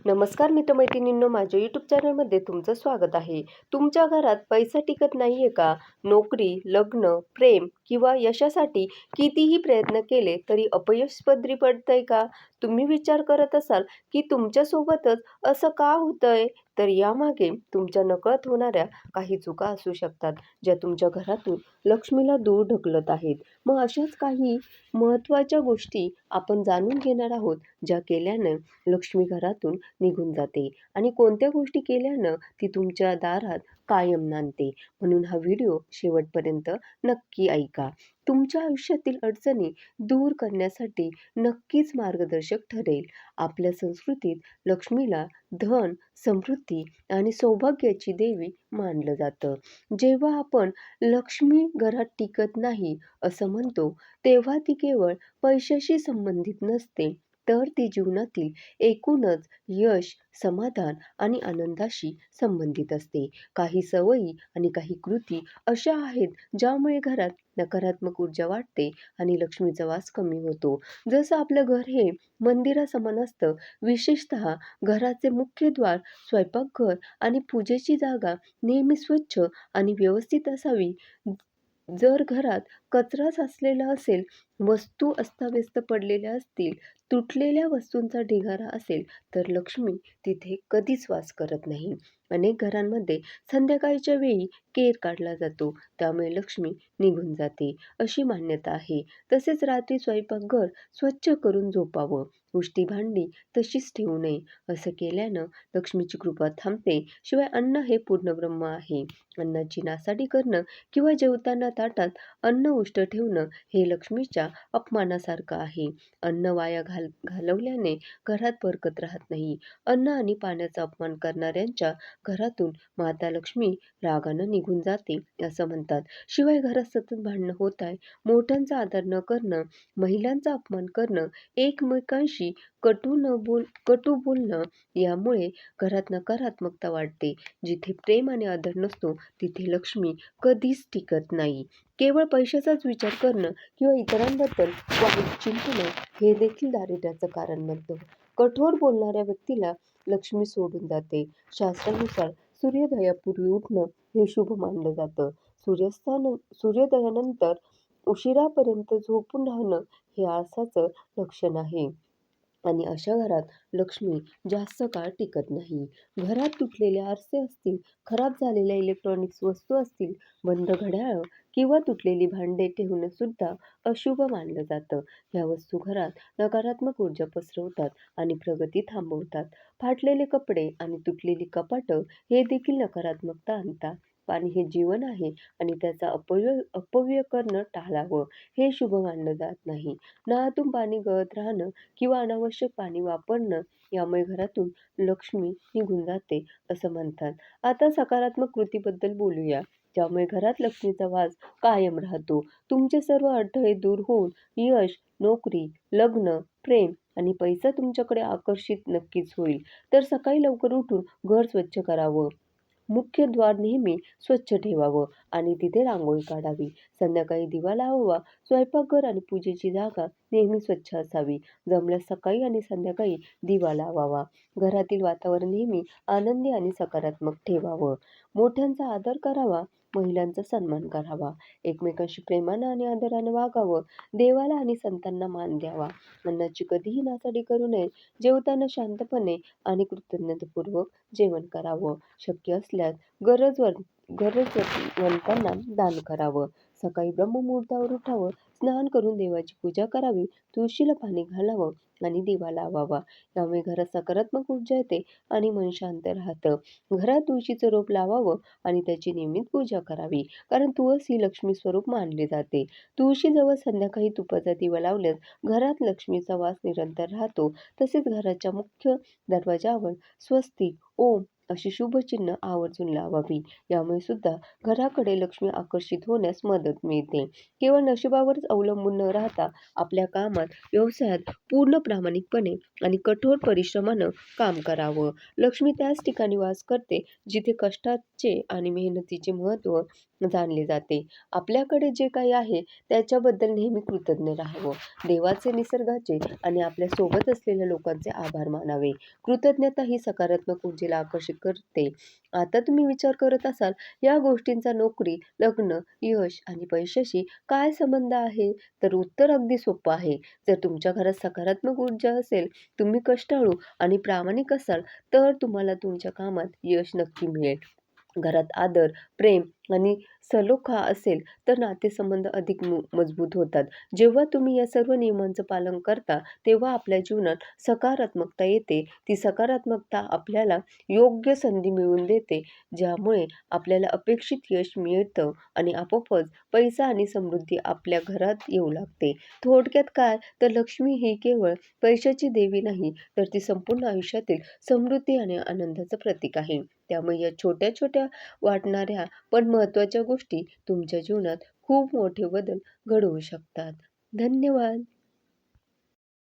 नमस्कार मित्रमैत्रिणींनो, माझ्या यूट्यूब चॅनलमध्ये तुमचं स्वागत आहे. तुमच्या घरात पैसा टिकत नाहीये का? नोकरी, लग्न, प्रेम किंवा यशासाठी कितीही प्रयत्न केले तरी अपयश पदरी पडतंय का? तुम्ही विचार करत असाल की तुमच्यासोबतच असं का होतंय? तर यामागे तुमच्या नकळत होणाऱ्या काही चुका असू शकतात, ज्या तुमच्या घरातून लक्ष्मीला दूर ढकलत आहेत. मग अशाच काही महत्त्वाच्या गोष्टी आपण जाणून घेणार आहोत, ज्या केल्यानं लक्ष्मी घरातून निघून जाते आणि कोणत्या गोष्टी केल्यानं ती तुमच्या दारात कायम नांदते. म्हणून हा व्हिडिओ शेवटपर्यंत नक्की ऐका. तुमच्या आयुष्यातील अडचणी दूर करण्यासाठी नक्कीच मार्गदर्शक ठरेल. आपल्या संस्कृतीत लक्ष्मीला धन, समृद्धी आणि सौभाग्याची देवी मानलं जातं. जेव्हा आपण लक्ष्मी घरात टिकत नाही असं म्हणतो, तेव्हा ती केवळ पैशाशी संबंधित नसते, तर ती जीवनातील एकूणच यश, समाधान आणि आनंदाशी संबंधित असते. काही सवयी आणि काही कृती अशा आहेत, ज्यामुळे घरात नकारात्मक ऊर्जा वाढते आणि लक्ष्मीचा वास कमी होतो. जसं आपलं घर हे मंदिरासमान असतं, विशेषतः घराचे मुख्य द्वार, स्वयंपाकघर आणि पूजेची जागा नेहमी स्वच्छ आणि व्यवस्थित असावी. जर घरात कचरा साचलेला असेल, वस्तू अस्ताव्यस्त पडलेल्या असतील, तुटलेल्या वस्तूंचा ढिगारा असेल, तर लक्ष्मी तिथे कधीच वास करत नाही. अनेक घरांमध्ये संध्याकाळच्या वेळी केर काढला जातो, त्यामुळे लक्ष्मी निघून जाते, अशी मान्यता आहे. तसेच रात्री स्वयंपाकघर स्वच्छ करून झोपावं, उष्टी भांडी तशीच ठेवू नये. असं केल्यानं लक्ष्मीची कृपा थांबते. शिवाय अन्न हे पूर्णब्रह्म आहे. अन्नाची नासाडी करणं किंवा जेवताना ताटात अन्न उष्ट ठेवणं हे लक्ष्मीच्या अपमानासारखं आहे. अन्न वाया घालवल्याने घरात बरकत राहत नाही. अन्न आणि पाण्याचा अपमान करणाऱ्यांच्या घरातून माता लक्ष्मी रागानं निघून जाते, असं म्हणतात. शिवाय घरात सतत भांडणं होत आहे, मोठ्यांचा आदर न करणं, महिलांचा अपमान करणं, एकमेकांशी कटू बोलणं यामुळे घरात नकारात्मकता वाढते. जिथे प्रेम आणि आदर नसतो, तिथे लक्ष्मी कधीच टिकत नाही. केवळ पैशाचाच विचार करणं किंवा इतरांबद्दल वाईट चिंतणं हे देखील दारिद्र्याचं कारण बनतं. कठोर बोलणाऱ्या व्यक्तीला लक्ष्मी सोडून जाते. शास्त्रानुसार सूर्योदयापूर्वी उठणं हे शुभ मानलं जातं. सूर्योदयानंतर उशिरापर्यंत झोपून राहणं हे आळसाचं लक्षण आहे आणि अशा घरात लक्ष्मी जास्त काळ टिकत नाही. घरात तुटलेले आरसे असतील, खराब झालेल्या इलेक्ट्रॉनिक्स वस्तू असतील, बंद घड्याळं किंवा तुटलेली भांडे ठेवणं सुद्धा अशुभ मानलं जातं. ह्या वस्तू घरात नकारात्मक ऊर्जा पसरवतात आणि प्रगती थांबवतात. फाटलेले कपडे आणि तुटलेली कपाटं हे देखील नकारात्मकता आणतात. पाणी हे जीवन आहे आणि त्याचा अपव्यय करणं टाळावं. हे शुभ मानलं जात नाही. नळातून पाणी गळत राहणं किंवा अनावश्यक पाणी वापरणं यामुळे घरातून लक्ष्मी निघून जाते, असं म्हणतात. आता सकारात्मक कृतीबद्दल बोलूया, त्यामुळे घरात लक्ष्मीचा वास कायम राहतो. तुमचे सर्व अडथळे दूर होऊन यश, नोकरी, लग्न, प्रेम आणि पैसा तुमच्याकडे आकर्षित नक्कीच होईल. तर सकाळी लवकर उठून घर स्वच्छ करावं, मुख्य द्वार नेहमी स्वच्छ ठेवावं आणि तिथे रांगोळी काढावी. संध्याकाळी दिवा लावावा. स्वयंपाकघर आणि पूजेची जागा नेहमी स्वच्छ असावी. जमल्यास सकाळी आणि संध्याकाळी दिवा लावावा. घरातील वातावरण नेहमी आनंदी आणि सकारात्मक ठेवावं. मोठ्यांचा आदर करावा, महिलांचा सन्मान करावा. एकमेकांशी प्रेमानं आणि आदरानं वागावं. देवाला आणि संतांना मान द्यावा. अन्नाची कधीही नासाडी करू नये. जेवताना शांतपणे आणि कृतज्ञतापूर्वक जेवण करावं. शक्य असल्यास गरजवंतांना दान करावं. सकाळी ब्रह्ममुहूर्तावर उठावं, स्नान करून देवाची पूजा करावी, तुळशीला पाणी घालावं आणि दिवा लावावा. यामुळे घरात सकारात्मक ऊर्जा येते आणि मन शांत राहतं. घरात तुळशीचं रोप लावावं आणि त्याची नियमित पूजा करावी, कारण तुळस ही लक्ष्मी स्वरूप मानली जाते. तुळशीजवळ संध्याकाळी तुपाचा दिवा लावल्यास घरात लक्ष्मीचा वास निरंतर राहतो. तसेच घराच्या मुख्य दरवाजावर स्वस्तिक, ओम अशी शुभचिन्ह आवर्जून लावावी. यामुळे सुद्धा घराकडे लक्ष्मी आकर्षित होण्यास मदत मिळते. केवळ नशिबावरच अवलंबून न राहता आपल्या कामात, व्यवसायात पूर्ण प्रामाणिकपणे आणि कठोर परिश्रमानं काम करावं. लक्ष्मी त्याच ठिकाणी वास करते जिथे कष्टाचे आणि मेहनतीचे महत्त्व जाणले जाते. आपल्याकडे जे काही आहे त्याच्याबद्दल नेहमी कृतज्ञ राहावं. देवाचे, निसर्गाचे आणि आपल्या सोबत असलेल्या लोकांचे आभार मानावे. कृतज्ञता ही सकारात्मक ऊर्जेला आकर्षित करते. आता तुम्ही विचार करत असाल, या गोष्टींचा नोकरी, लग्न, यश आणि पैशाशी काय संबंध आहे? तर उत्तर अगदी सोपं आहे. जर तुमच्या घरात सकारात्मक ऊर्जा असेल, तुम्ही कष्टाळू आणि प्रामाणिक असाल, तर तुम्हाला तुमच्या कामात यश नक्की मिळेल. घरात आदर, प्रेम आणि सलोखा असेल, तर नातेसंबंध अधिक मजबूत होतात. जेव्हा तुम्ही या सर्व नियमांचं पालन करता, तेव्हा आपल्या जीवनात सकारात्मकता येते. ती सकारात्मकता आपल्याला योग्य संधी मिळवून देते, ज्यामुळे आपल्याला अपेक्षित यश मिळतं आणि आपोआपच पैसा आणि समृद्धी आपल्या घरात येऊ लागते. थोडक्यात काय, तर लक्ष्मी ही केवळ पैशाची देवी नाही, तर ती संपूर्ण आयुष्यातील समृद्धी आणि आनंदाचं प्रतीक आहे. त्यामुळे या छोट्या-छोट्या वाटणाऱ्या पण महत्त्वाच्या गोष्टी तुमच्या जीवनात खूप मोठे बदल घडवू शकतात. धन्यवाद.